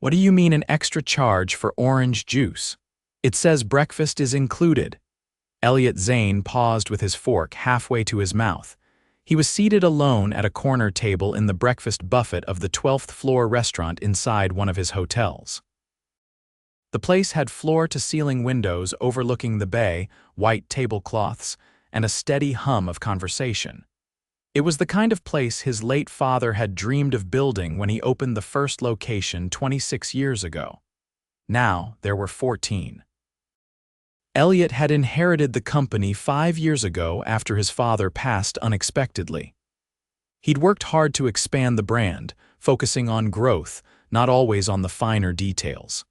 What do you mean an extra charge for orange juice? It says breakfast is included. Elliot Zane paused with his fork halfway to his mouth. He was seated alone at a corner table in the breakfast buffet of the 12th floor restaurant inside one of his hotels. The place had floor-to-ceiling windows overlooking the bay, white tablecloths, and a steady hum of conversation. It was the kind of place his late father had dreamed of building when he opened the first location 26 years ago. Now there were 14. Elliot had inherited the company 5 years ago after his father passed unexpectedly. He'd worked hard to expand the brand, focusing on growth, not always on the finer details.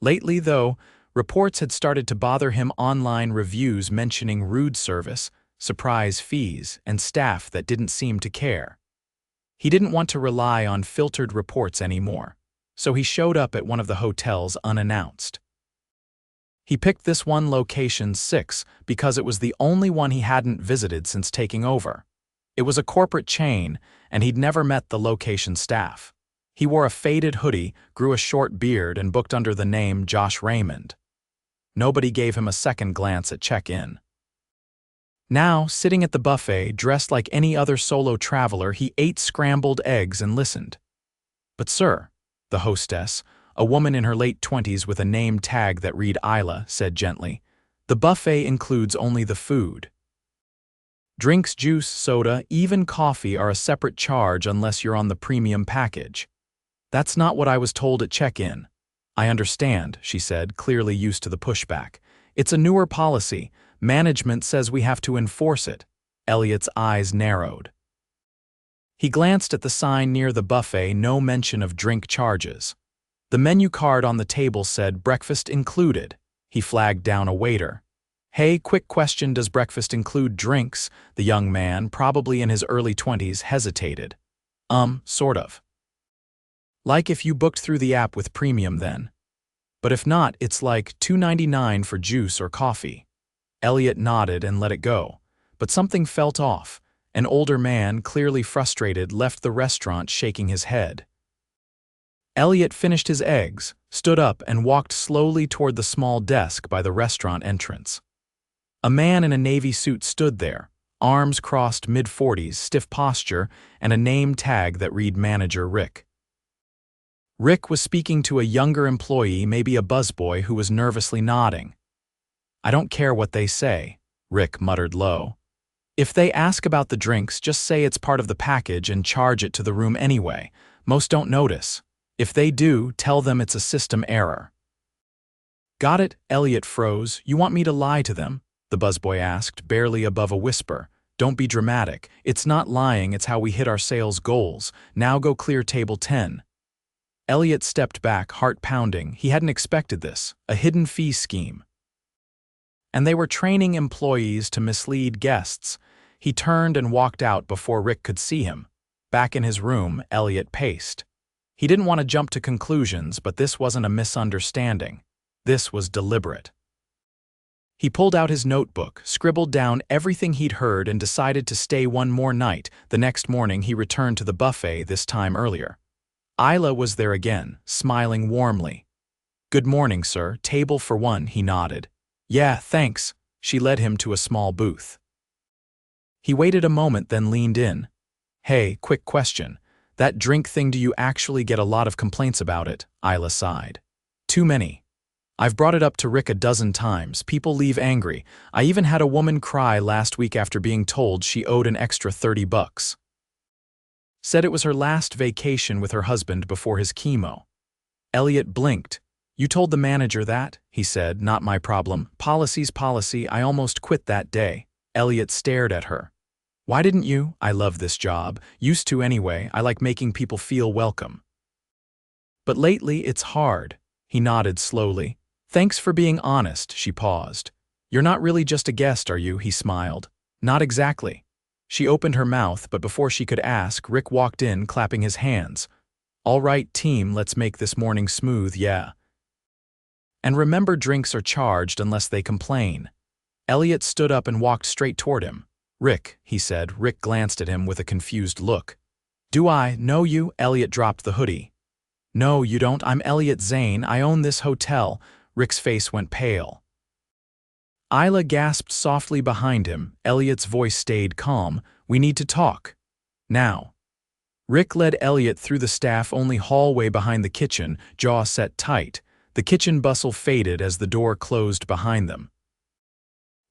Lately, though, reports had started to bother him. Online reviews mentioning rude service, surprise fees, and staff that didn't seem to care. He didn't want to rely on filtered reports anymore, so he showed up at one of the hotels unannounced. He picked this one location 6 because it was the only one he hadn't visited since taking over. It was a corporate chain, and he'd never met the location staff. He wore a faded hoodie, grew a short beard, and booked under the name Josh Raymond. Nobody gave him a second glance at check-in. Now, sitting at the buffet, dressed like any other solo traveler, he ate scrambled eggs and listened. "But sir," the hostess, a woman in her late 20s with a name tag that read Isla, said gently, "the buffet includes only the food. Drinks, juice, soda, even coffee are a separate charge unless you're on the premium package." "That's not what I was told at check-in." "I understand," she said, clearly used to the pushback. "It's a newer policy. Management says we have to enforce it." Elliot's eyes narrowed. He glanced at the sign near the buffet, no mention of drink charges. The menu card on the table said breakfast included. He flagged down a waiter. "Hey, quick question, does breakfast include drinks?" The young man, probably in his early 20s, hesitated. Sort of. "Like if you booked through the app with premium then. But if not, it's like $2.99 for juice or coffee." Elliot nodded and let it go, but something felt off. An older man, clearly frustrated, left the restaurant shaking his head. Elliot finished his eggs, stood up, and walked slowly toward the small desk by the restaurant entrance. A man in a navy suit stood there, arms crossed, mid-40s, stiff posture, and a name tag that read Manager Rick. Rick was speaking to a younger employee, maybe a busboy, who was nervously nodding. "I don't care what they say," Rick muttered low. "If they ask about the drinks, just say it's part of the package and charge it to the room anyway. Most don't notice. If they do, tell them it's a system error." "Got it?" Elliot froze. "You want me to lie to them?" the busboy asked, barely above a whisper. "Don't be dramatic. It's not lying, it's how we hit our sales goals. Now go clear table 10. Elliot stepped back, heart pounding. He hadn't expected this, a hidden fee scheme. And they were training employees to mislead guests. He turned and walked out before Rick could see him. Back in his room, Elliot paced. He didn't want to jump to conclusions, but this wasn't a misunderstanding. This was deliberate. He pulled out his notebook, scribbled down everything he'd heard, and decided to stay one more night. The next morning, he returned to the buffet, this time earlier. Isla was there again, smiling warmly. "Good morning, sir. Table for one," he nodded. "Yeah, thanks." She led him to a small booth. He waited a moment, then leaned in. "Hey, quick question. That drink thing, do you actually get a lot of complaints about it?" Isla sighed. "Too many. I've brought it up to Rick a dozen times. People leave angry. I even had a woman cry last week after being told she owed an extra $30. Said it was her last vacation with her husband before his chemo." Elliot blinked. "You told the manager that?" he said. "Not my problem. Policy's policy. I almost quit that day." Elliot stared at her. "Why didn't you?" "I love this job. Used to anyway. I like making people feel welcome. But lately it's hard." He nodded slowly. "Thanks for being honest." She paused. "You're not really just a guest, are you?" He smiled. "Not exactly." She opened her mouth, but before she could ask, Rick walked in, clapping his hands. "All right, team, let's make this morning smooth, yeah. And remember, drinks are charged unless they complain." Elliot stood up and walked straight toward him. "Rick," he said. Rick glanced at him with a confused look. "Do I know you?" Elliot dropped the hoodie. No, you don't. I'm Elliot Zane. I own this hotel. Rick's face went pale. Isla gasped softly behind him. Elliot's voice stayed calm. We need to talk. Now. Rick led Elliot through the staff-only hallway behind the kitchen, jaw set tight. The kitchen bustle faded as the door closed behind them.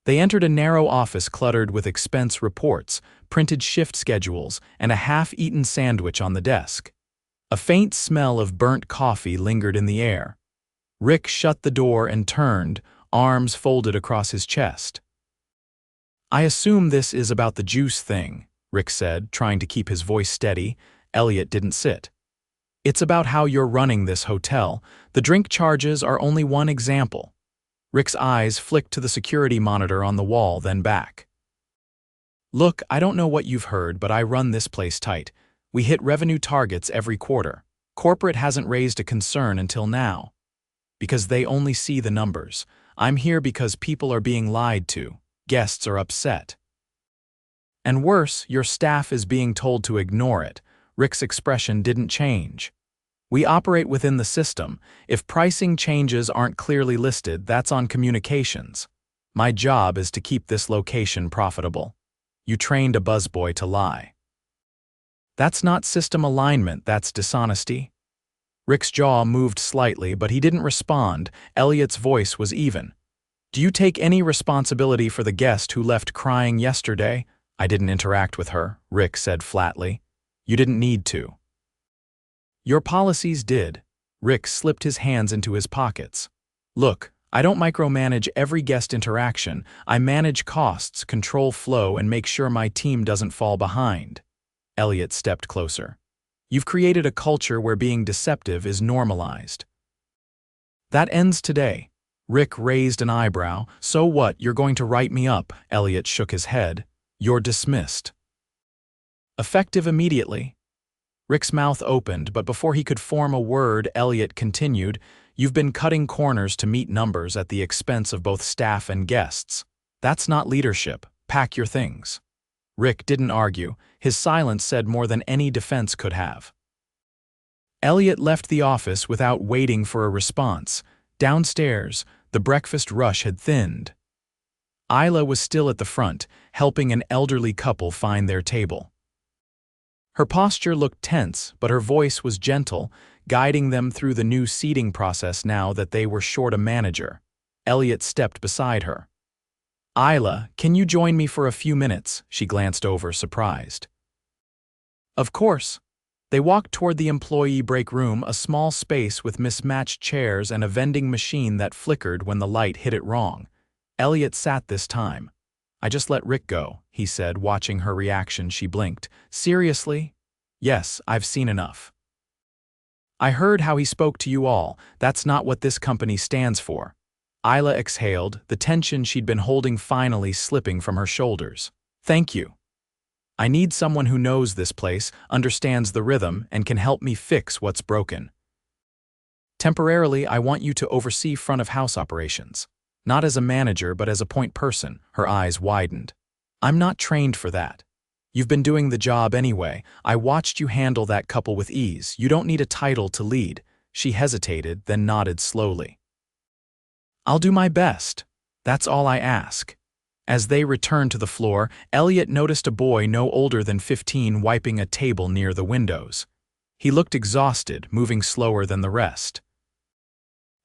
They entered a narrow office cluttered with expense reports, printed shift schedules, and a half-eaten sandwich on the desk. A faint smell of burnt coffee lingered in the air. Rick shut the door and turned, arms folded across his chest. I assume this is about the juice thing, Rick said, trying to keep his voice steady. Elliot didn't sit. It's about how you're running this hotel. The drink charges are only one example. Rick's eyes flicked to the security monitor on the wall, then back. Look, I don't know what you've heard, but I run this place tight. We hit revenue targets every quarter. Corporate hasn't raised a concern until now. Because they only see the numbers. I'm here because people are being lied to. Guests are upset. And worse, your staff is being told to ignore it. Rick's expression didn't change. We operate within the system. If pricing changes aren't clearly listed, that's on communications. My job is to keep this location profitable. You trained a buzzboy to lie. That's not system alignment, that's dishonesty. Rick's jaw moved slightly, but he didn't respond. Elliot's voice was even. Do you take any responsibility for the guest who left crying yesterday? I didn't interact with her, Rick said flatly. You didn't need to. Your policies did. Rick slipped his hands into his pockets. Look, I don't micromanage every guest interaction. I manage costs, control flow, and make sure my team doesn't fall behind. Elliot stepped closer. You've created a culture where being deceptive is normalized. That ends today. Rick raised an eyebrow. So what, you're going to write me up? Elliot shook his head. You're dismissed. Effective immediately. Rick's mouth opened, but before he could form a word, Elliot continued, You've been cutting corners to meet numbers at the expense of both staff and guests. That's not leadership. Pack your things. Rick didn't argue. His silence said more than any defense could have. Elliot left the office without waiting for a response. Downstairs, the breakfast rush had thinned. Isla was still at the front, helping an elderly couple find their table. Her posture looked tense, but her voice was gentle, guiding them through the new seating process now that they were short a manager. Elliot stepped beside her. Isla, can you join me for a few minutes? She glanced over, surprised. Of course. They walked toward the employee break room, a small space with mismatched chairs and a vending machine that flickered when the light hit it wrong. Elliot sat this time. I just let Rick go, he said, watching her reaction. She blinked. Seriously? Yes, I've seen enough. I heard how he spoke to you all. That's not what this company stands for. Isla exhaled, the tension she'd been holding finally slipping from her shoulders. Thank you. I need someone who knows this place, understands the rhythm, and can help me fix what's broken. Temporarily, I want you to oversee front-of-house operations. Not as a manager, but as a point person. Her eyes widened. I'm not trained for that. You've been doing the job anyway. I watched you handle that couple with ease. You don't need a title to lead. She hesitated, then nodded slowly. I'll do my best. That's all I ask. As they returned to the floor, Elliot noticed a boy no older than 15 wiping a table near the windows. He looked exhausted, moving slower than the rest.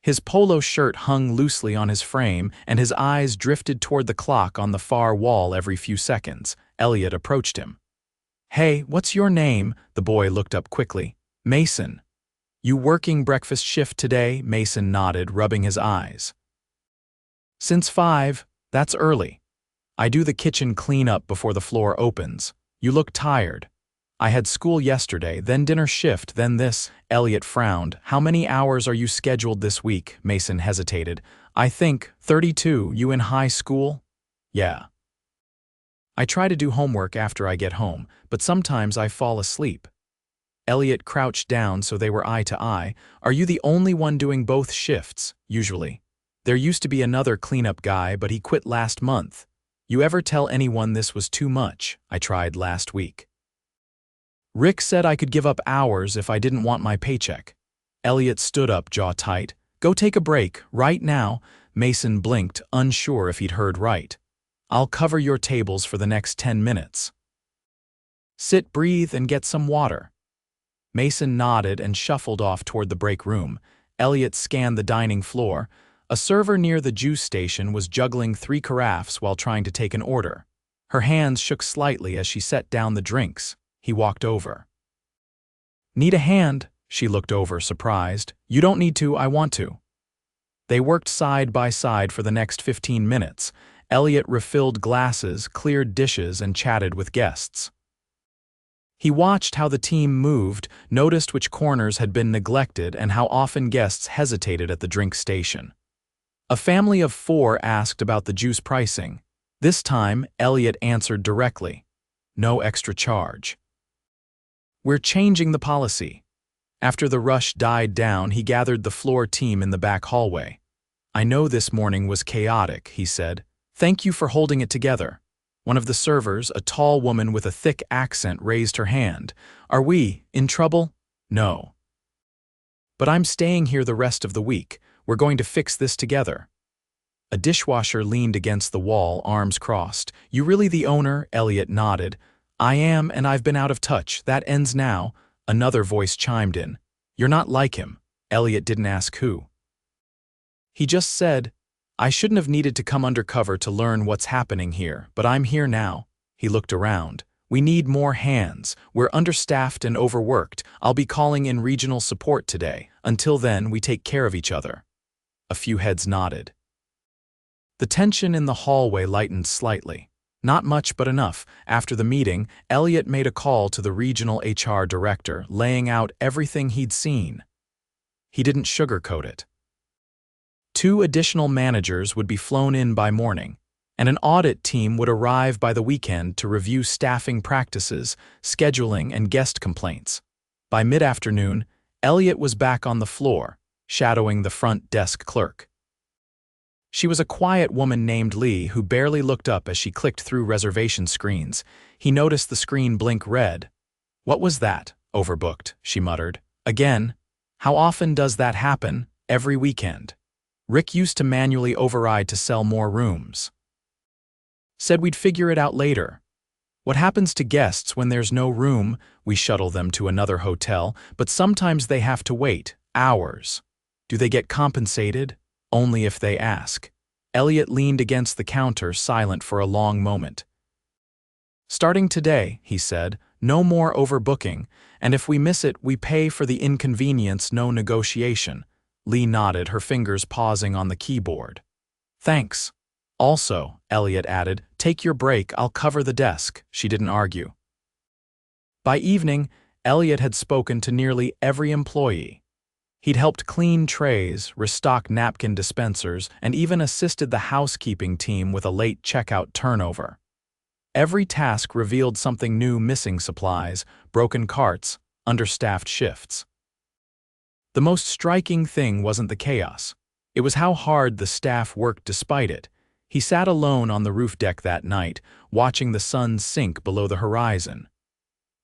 His polo shirt hung loosely on his frame, and his eyes drifted toward the clock on the far wall every few seconds. Elliot approached him. Hey, what's your name? The boy looked up quickly. Mason. You working breakfast shift today? Mason nodded, rubbing his eyes. Since 5, that's early. I do the kitchen cleanup before the floor opens. You look tired. I had school yesterday, then dinner shift, then this. Elliot frowned. How many hours are you scheduled this week? Mason hesitated. I think 32. You in high school? Yeah. I try to do homework after I get home, but sometimes I fall asleep. Elliot crouched down so they were eye to eye. Are you the only one doing both shifts? Usually. There used to be another cleanup guy, but he quit last month. You ever tell anyone this was too much? I tried last week. Rick said I could give up hours if I didn't want my paycheck. Elliot stood up, jaw tight. Go take a break, right now. Mason blinked, unsure if he'd heard right. I'll cover your tables for the next 10 minutes. Sit, breathe, and get some water. Mason nodded and shuffled off toward the break room. Elliot scanned the dining floor. A server near the juice station was juggling 3 carafes while trying to take an order. Her hands shook slightly as she set down the drinks. He walked over. Need a hand? She looked over, surprised. You don't need to, I want to. They worked side by side for the next 15 minutes. Elliot refilled glasses, cleared dishes, and chatted with guests. He watched how the team moved, noticed which corners had been neglected, and how often guests hesitated at the drink station. A family of 4 asked about the juice pricing. This time, Elliot answered directly. No extra charge. We're changing the policy. After the rush died down, he gathered the floor team in the back hallway. I know this morning was chaotic, he said. Thank you for holding it together. One of the servers, a tall woman with a thick accent, raised her hand. Are we in trouble? No. But I'm staying here the rest of the week. We're going to fix this together. A dishwasher leaned against the wall, arms crossed. You really the owner? Elliot nodded. I am, and I've been out of touch. That ends now. Another voice chimed in. You're not like him. Elliot didn't ask who. He just said, I shouldn't have needed to come undercover to learn what's happening here, but I'm here now. He looked around. We need more hands. We're understaffed and overworked. I'll be calling in regional support today. Until then, we take care of each other. A few heads nodded. The tension in the hallway lightened slightly. Not much, but enough. After the meeting, Elliot made a call to the regional HR director, laying out everything he'd seen. He didn't sugarcoat it. 2 additional managers would be flown in by morning, and an audit team would arrive by the weekend to review staffing practices, scheduling, and guest complaints. By mid-afternoon, Elliot was back on the floor, shadowing the front desk clerk. She was a quiet woman named Lee who barely looked up as she clicked through reservation screens. He noticed the screen blink red. What was that? Overbooked, she muttered. Again? How often does that happen? Every weekend. Rick used to manually override to sell more rooms. Said we'd figure it out later. What happens to guests when there's no room? We shuttle them to another hotel, but sometimes they have to wait, hours. Do they get compensated? Only if they ask. Elliot leaned against the counter, silent for a long moment. Starting today, he said, no more overbooking, and if we miss it, we pay for the inconvenience, no negotiation. Lee nodded, her fingers pausing on the keyboard. Thanks. Also, Elliot added, take your break, I'll cover the desk. She didn't argue. By evening, Elliot had spoken to nearly every employee. He'd helped clean trays, restock napkin dispensers, and even assisted the housekeeping team with a late checkout turnover. Every task revealed something new: missing supplies, broken carts, understaffed shifts. The most striking thing wasn't the chaos. It was how hard the staff worked despite it. He sat alone on the roof deck that night, watching the sun sink below the horizon.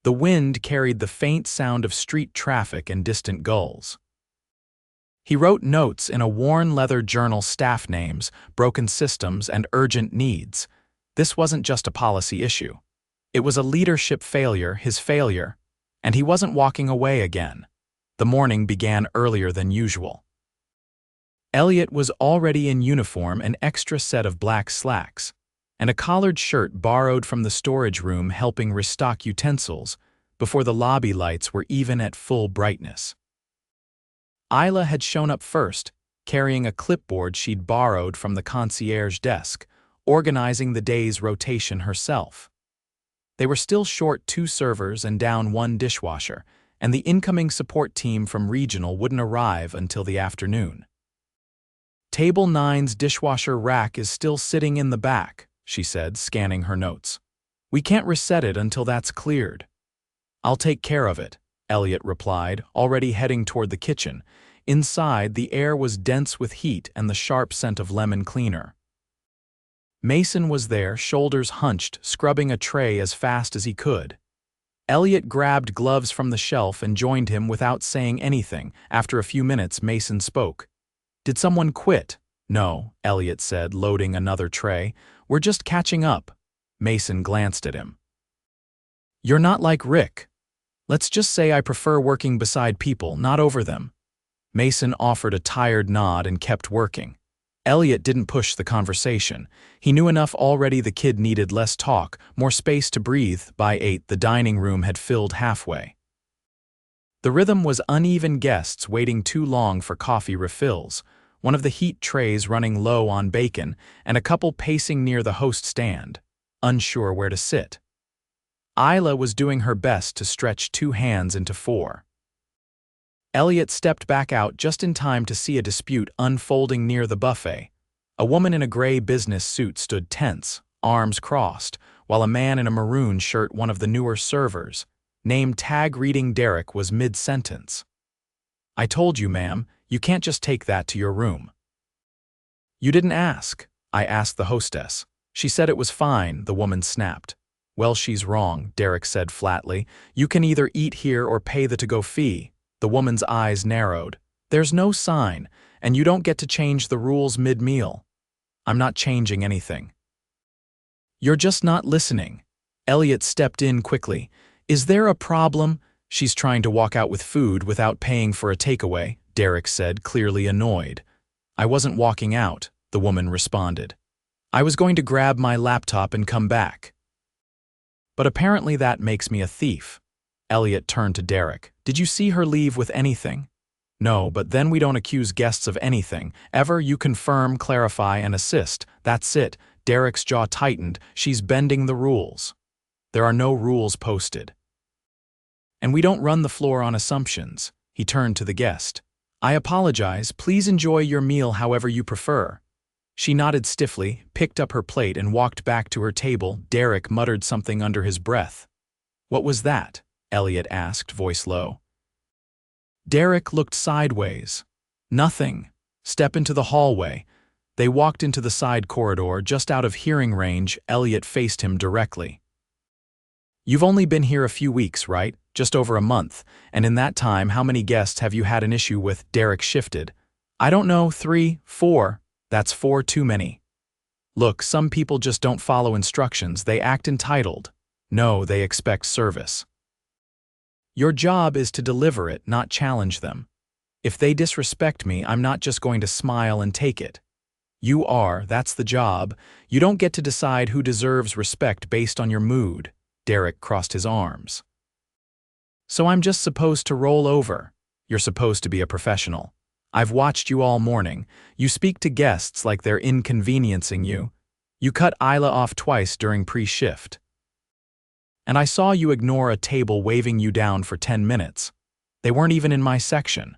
The wind carried the faint sound of street traffic and distant gulls. He wrote notes in a worn leather journal: staff names, broken systems, and urgent needs. This wasn't just a policy issue. It was a leadership failure, his failure, and he wasn't walking away again. The morning began earlier than usual. Elliot was already in uniform, an extra set of black slacks, and a collared shirt borrowed from the storage room, helping restock utensils before the lobby lights were even at full brightness. Isla had shown up first, carrying a clipboard she'd borrowed from the concierge desk, organizing the day's rotation herself. They were still short 2 servers and down 1 dishwasher, and the incoming support team from regional wouldn't arrive until the afternoon. Table 9's dishwasher rack is still sitting in the back, she said, scanning her notes. We can't reset it until that's cleared. I'll take care of it, Elliot replied, already heading toward the kitchen. Inside, the air was dense with heat and the sharp scent of lemon cleaner. Mason was there, shoulders hunched, scrubbing a tray as fast as he could. Elliot grabbed gloves from the shelf and joined him without saying anything. After a few minutes, Mason spoke. "Did someone quit?" "No," Elliot said, loading another tray. "We're just catching up." Mason glanced at him. "You're not like Rick. Let's just say I prefer working beside people, not over them." Mason offered a tired nod and kept working. Elliot didn't push the conversation. He knew enough already. The kid needed less talk, more space to breathe. By 8, the dining room had filled halfway. The rhythm was uneven, guests waiting too long for coffee refills, one of the heat trays running low on bacon, and a couple pacing near the host stand, unsure where to sit. Isla was doing her best to stretch 2 hands into 4. Elliot stepped back out just in time to see a dispute unfolding near the buffet. A woman in a gray business suit stood tense, arms crossed, while a man in a maroon shirt, one of the newer servers, name tag reading Derek, was mid-sentence. "I told you, ma'am, you can't just take that to your room." "You didn't ask." "I asked the hostess. She said it was fine," the woman snapped. "Well, she's wrong," Derek said flatly. "You can either eat here or pay the to-go fee." The woman's eyes narrowed. "There's no sign, and you don't get to change the rules mid-meal." "I'm not changing anything." "You're just not listening." Elliot stepped in quickly. "Is there a problem?" "She's trying to walk out with food without paying for a takeaway," Derek said, clearly annoyed. "I wasn't walking out," the woman responded. "I was going to grab my laptop and come back." "But apparently that makes me a thief." Elliot turned to Derek. "Did you see her leave with anything?" "No, but then we don't accuse guests of anything. Ever. You confirm, clarify, and assist. That's it." Derek's jaw tightened. "She's bending the rules." "There are no rules posted. And we don't run the floor on assumptions." He turned to the guest. "I apologize. Please enjoy your meal however you prefer." She nodded stiffly, picked up her plate, and walked back to her table. Derek muttered something under his breath. "What was that?" Elliot asked, voice low. Derek looked sideways. "Nothing. Step into the hallway." They walked into the side corridor, just out of hearing range. Elliot faced him directly. "You've only been here a few weeks, right? Just over a month. And in that time, how many guests have you had an issue with?" Derek shifted. "I don't know, 3, 4. That's 4 too many." "Look, some people just don't follow instructions. They act entitled." "No, they expect service. Your job is to deliver it, not challenge them. If they disrespect me, I'm not just going to smile and take it. You are, that's the job. You don't get to decide who deserves respect based on your mood." Derek crossed his arms. "So I'm just supposed to roll over?" "You're supposed to be a professional. I've watched you all morning. You speak to guests like they're inconveniencing you. You cut Isla off twice during pre-shift. And I saw you ignore a table waving you down for 10 minutes. They weren't even in my section."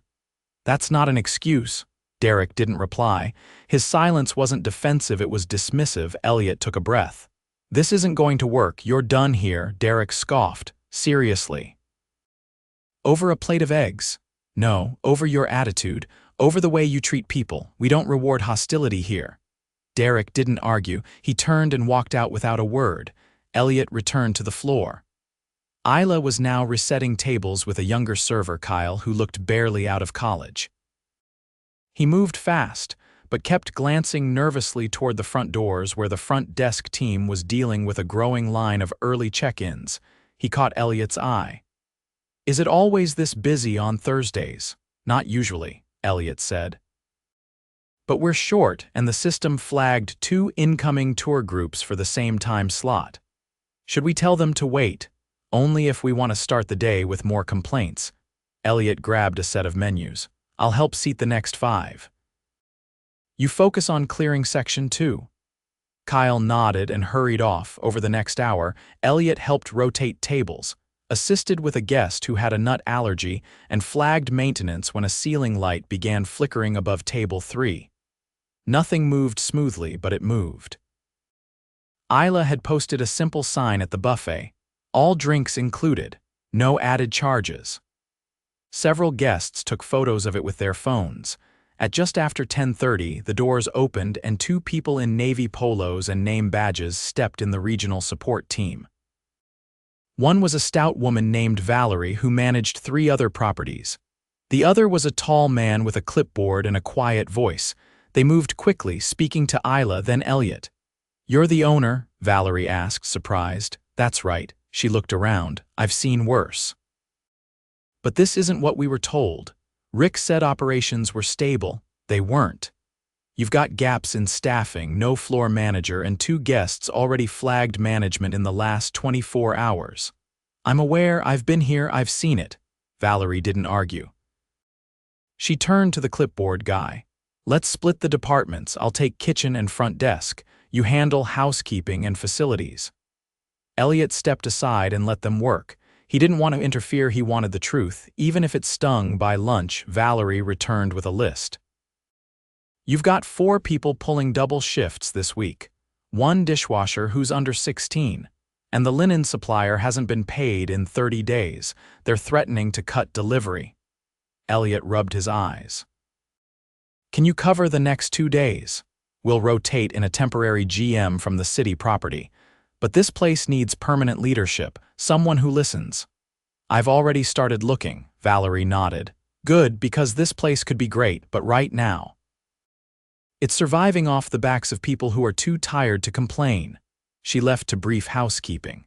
"That's not an excuse." Derek didn't reply. His silence wasn't defensive, it was dismissive. Elliot took a breath. "This isn't going to work. You're done here," Derek scoffed. "Seriously." "Over a plate of eggs?" "No, over your attitude, over the way you treat people. We don't reward hostility here." Derek didn't argue. He turned and walked out without a word. Elliot returned to the floor. Isla was now resetting tables with a younger server, Kyle, who looked barely out of college. He moved fast, but kept glancing nervously toward the front doors where the front desk team was dealing with a growing line of early check-ins. He caught Elliot's eye. "Is it always this busy on Thursdays?" "Not usually," Elliot said. "But we're short, and the system flagged 2 incoming tour groups for the same time slot. Should we tell them to wait? Only if we want to start the day with more complaints." Elliot grabbed a set of menus. "I'll help seat the next 5. You focus on clearing section 2. Kyle nodded and hurried off. Over the next hour, Elliot helped rotate tables, assisted with a guest who had a nut allergy, and flagged maintenance when a ceiling light began flickering above table 3. Nothing moved smoothly, but it moved. Isla had posted a simple sign at the buffet: "All drinks included, no added charges." Several guests took photos of it with their phones. At just after 10:30, the doors opened and 2 people in navy polos and name badges stepped in the regional support team. One was a stout woman named Valerie who managed 3 other properties. The other was a tall man with a clipboard and a quiet voice. They moved quickly, speaking to Isla, then Elliot. "You're the owner?" Valerie asked, surprised. "That's right." She looked around. "I've seen worse." "But this isn't what we were told. Rick said operations were stable. They weren't. You've got gaps in staffing, no floor manager, and 2 guests already flagged management in the last 24 hours. I'm aware, I've been here, I've seen it." Valerie didn't argue. She turned to the clipboard guy. "Let's split the departments. I'll take kitchen and front desk. You handle housekeeping and facilities." Elliot stepped aside and let them work. He didn't want to interfere, he wanted the truth. Even if it stung. By lunch, Valerie returned with a list. "You've got 4 people pulling double shifts this week. 1 dishwasher who's under 16. And the linen supplier hasn't been paid in 30 days. They're threatening to cut delivery." Elliot rubbed his eyes. "Can you cover the next 2 days? We'll rotate in a temporary GM from the city property. But this place needs permanent leadership, someone who listens." "I've already started looking," Valerie nodded. "Good, because this place could be great, but right now it's surviving off the backs of people who are too tired to complain." She left to brief housekeeping.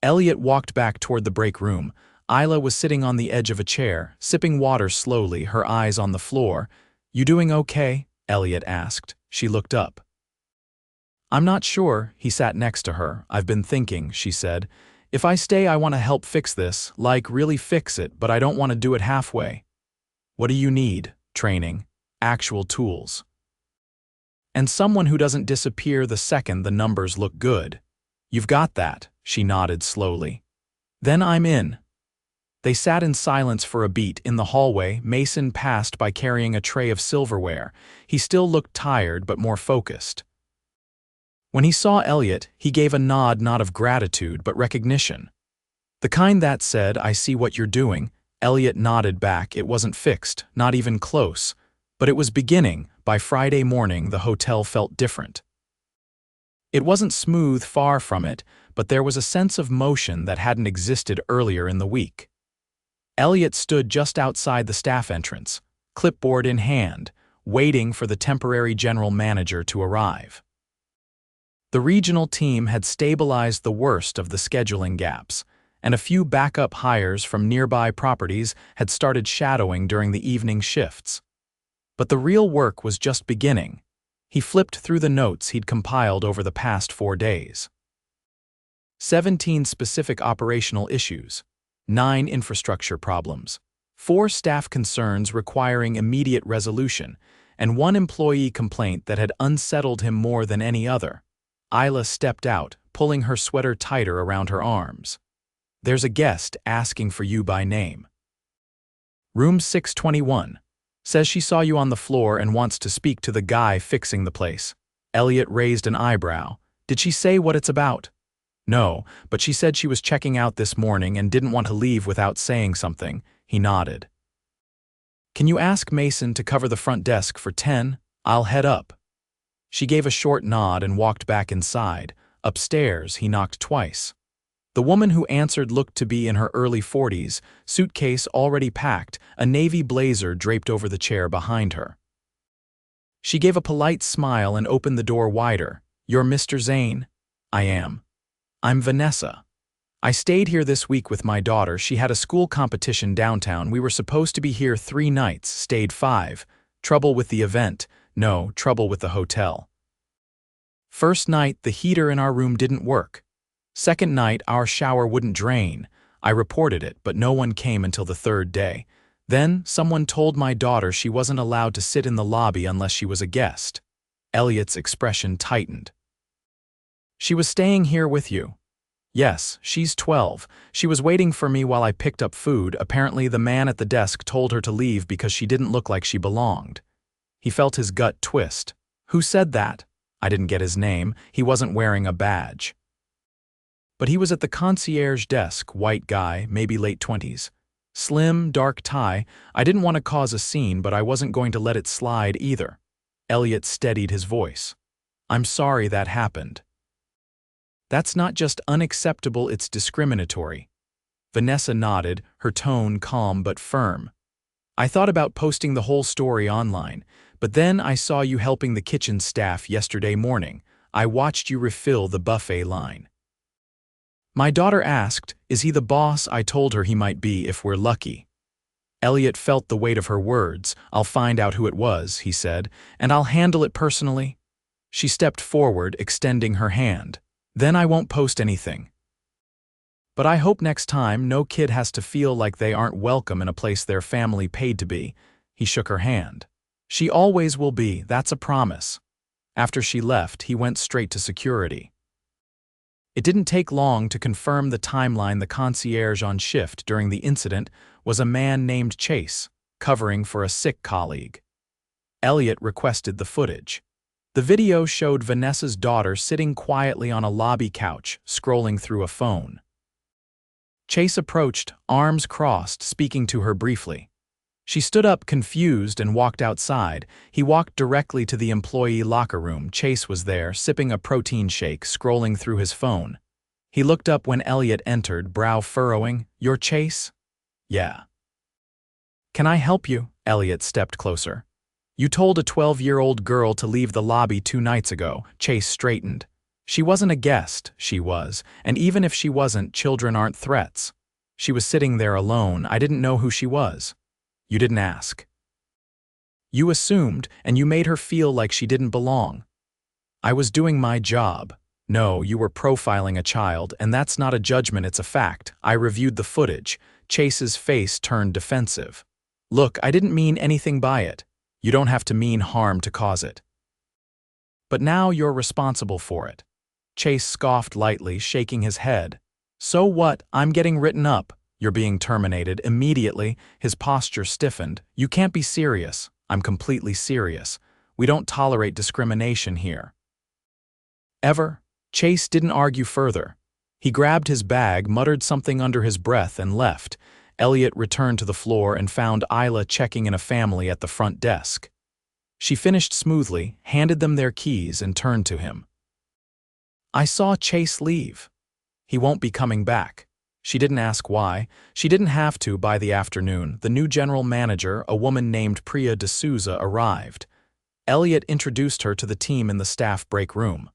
Elliot walked back toward the break room. Isla was sitting on the edge of a chair, sipping water slowly, her eyes on the floor. "You doing okay?" Elliot asked. She looked up. "I'm not sure." He sat next to her. "I've been thinking," she said. "If I stay, I want to help fix this, like really fix it, but I don't want to do it halfway." "What do you need?" "Training. Actual tools. And someone who doesn't disappear the second the numbers look good." "You've got that," she nodded slowly. "Then I'm in." They sat in silence for a beat. In the hallway, Mason passed by carrying a tray of silverware. He still looked tired but more focused. When he saw Elliot, he gave a nod, not of gratitude but recognition. The kind that said, "I see what you're doing." Elliot nodded back. It wasn't fixed, not even close. But it was beginning. By Friday morning, the hotel felt different. It wasn't smooth, far from it, but there was a sense of motion that hadn't existed earlier in the week. Elliot stood just outside the staff entrance, clipboard in hand, waiting for the temporary general manager to arrive. The regional team had stabilized the worst of the scheduling gaps, and a few backup hires from nearby properties had started shadowing during the evening shifts. But the real work was just beginning. He flipped through the notes he'd compiled over the past 4 days. 17 specific operational issues, 9 infrastructure problems, 4 staff concerns requiring immediate resolution, and 1 employee complaint that had unsettled him more than any other. Isla stepped out, pulling her sweater tighter around her arms. "There's a guest asking for you by name. Room 621. Says she saw you on the floor and wants to speak to the guy fixing the place." Elliot raised an eyebrow. "Did she say what it's about?" "No, but she said she was checking out this morning and didn't want to leave without saying something." He nodded. "Can you ask Mason to cover the front desk for 10? I'll head up." She gave a short nod and walked back inside. Upstairs, he knocked twice. The woman who answered looked to be in her early 40s, suitcase already packed, a navy blazer draped over the chair behind her. She gave a polite smile and opened the door wider. "You're Mr. Zane?" "I am." "I'm Vanessa. I stayed here this week with my daughter. She had a school competition downtown. We were supposed to be here 3 nights, stayed 5. Trouble with the event. No, trouble with the hotel. First night, the heater in our room didn't work. Second night, our shower wouldn't drain. I reported it, but no one came until the 3rd day. Then, someone told my daughter she wasn't allowed to sit in the lobby unless she was a guest." Elliot's expression tightened. "She was staying here with you?" "Yes, she's 12. She was waiting for me while I picked up food. Apparently, the man at the desk told her to leave because she didn't look like she belonged." He felt his gut twist. "Who said that?" "I didn't get his name. He wasn't wearing a badge. But he was at the concierge desk, white guy, maybe late 20s. Slim, dark tie. I didn't want to cause a scene, but I wasn't going to let it slide either." Elliot steadied his voice. "I'm sorry that happened." That's not just unacceptable, it's discriminatory. Vanessa nodded, her tone calm but firm. I thought about posting the whole story online, but then I saw you helping the kitchen staff yesterday morning. I watched you refill the buffet line. My daughter asked, "Is he the boss?" I told her he might be if we're lucky. Elliot felt the weight of her words. "I'll find out who it was," he said, "and I'll handle it personally." She stepped forward, extending her hand. "Then I won't post anything. But I hope next time no kid has to feel like they aren't welcome in a place their family paid to be." He shook her hand. "She always will be, that's a promise." After she left, he went straight to security. It didn't take long to confirm the timeline. The concierge on shift during the incident was a man named Chase, covering for a sick colleague. Elliot requested the footage. The video showed Vanessa's daughter sitting quietly on a lobby couch, scrolling through a phone. Chase approached, arms crossed, speaking to her briefly. She stood up confused and walked outside. He walked directly to the employee locker room. Chase was there, sipping a protein shake, scrolling through his phone. He looked up when Elliot entered, brow furrowing. "You're Chase?" "Yeah." "Can I help you?" Elliot stepped closer. "You told a 12-year-old girl to leave the lobby 2 nights ago." Chase straightened. "She wasn't a guest," she was, "and even if she wasn't, children aren't threats. She was sitting there alone. I didn't know who she was." "You didn't ask. You assumed, and you made her feel like she didn't belong." "I was doing my job." "No, you were profiling a child, and that's not a judgment, it's a fact. I reviewed the footage." Chase's face turned defensive. "Look, I didn't mean anything by it. You don't have to mean harm to cause it. But now you're responsible for it." Chase scoffed lightly, shaking his head. "So what? I'm getting written up." "You're being terminated immediately." His posture stiffened. "You can't be serious." "I'm completely serious. We don't tolerate discrimination here." "Ever?" Chase didn't argue further. He grabbed his bag, muttered something under his breath, and left. Elliot returned to the floor and found Isla checking in a family at the front desk. She finished smoothly, handed them their keys, and turned to him. "I saw Chase leave. He won't be coming back." She didn't ask why. She didn't have to. By the afternoon, the new general manager, a woman named Priya D'Souza, arrived. Elliot introduced her to the team in the staff break room.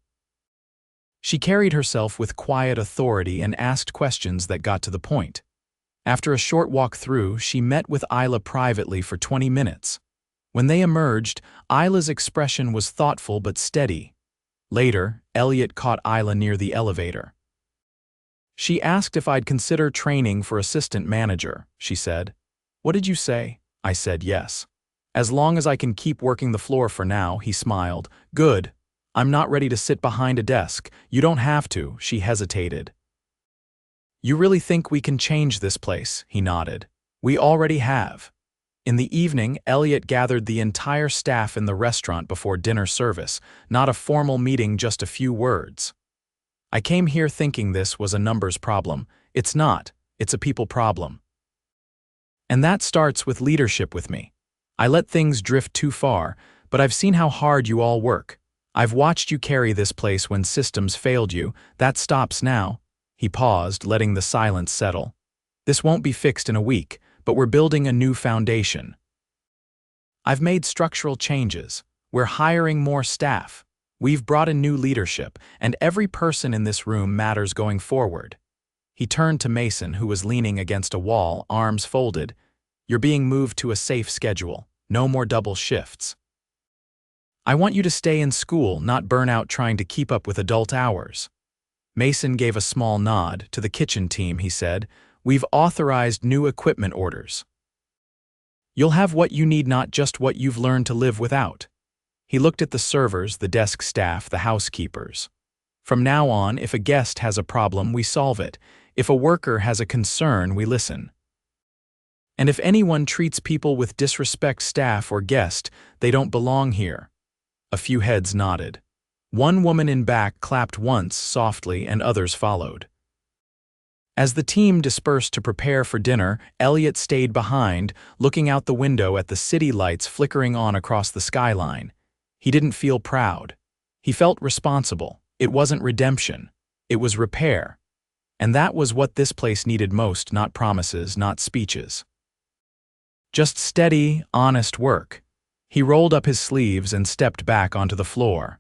She carried herself with quiet authority and asked questions that got to the point. After a short walk through, she met with Isla privately for 20 minutes. When they emerged, Isla's expression was thoughtful but steady. Later, Elliot caught Isla near the elevator. "She asked if I'd consider training for assistant manager," she said. "What did you say?" I said yes. "As long as I can keep working the floor for now," he smiled. "Good. I'm not ready to sit behind a desk." "You don't have to," she hesitated. "You really think we can change this place?" He nodded. "We already have." In the evening, Elliot gathered the entire staff in the restaurant before dinner service. Not a formal meeting, just a few words. "I came here thinking this was a numbers problem. It's not. It's a people problem. And that starts with leadership with me. I let things drift too far, but I've seen how hard you all work. I've watched you carry this place when systems failed you. That stops now." He paused, letting the silence settle. "This won't be fixed in a week, but we're building a new foundation. I've made structural changes. We're hiring more staff. We've brought in new leadership, and every person in this room matters going forward." He turned to Mason, who was leaning against a wall, arms folded. "You're being moved to a safe schedule. No more double shifts. I want you to stay in school, not burn out trying to keep up with adult hours." Mason gave a small nod. "To the kitchen team," he said, "we've authorized new equipment orders. You'll have what you need, not just what you've learned to live without." He looked at the servers, the desk staff, the housekeepers. "From now on, if a guest has a problem, we solve it. If a worker has a concern, we listen. And if anyone treats people with disrespect, staff or guest, they don't belong here." A few heads nodded. One woman in back clapped once, softly, and others followed. As the team dispersed to prepare for dinner, Elliot stayed behind, looking out the window at the city lights flickering on across the skyline. He didn't feel proud. He felt responsible. It wasn't redemption. It was repair. And that was what this place needed most, not promises, not speeches. Just steady, honest work. He rolled up his sleeves and stepped back onto the floor.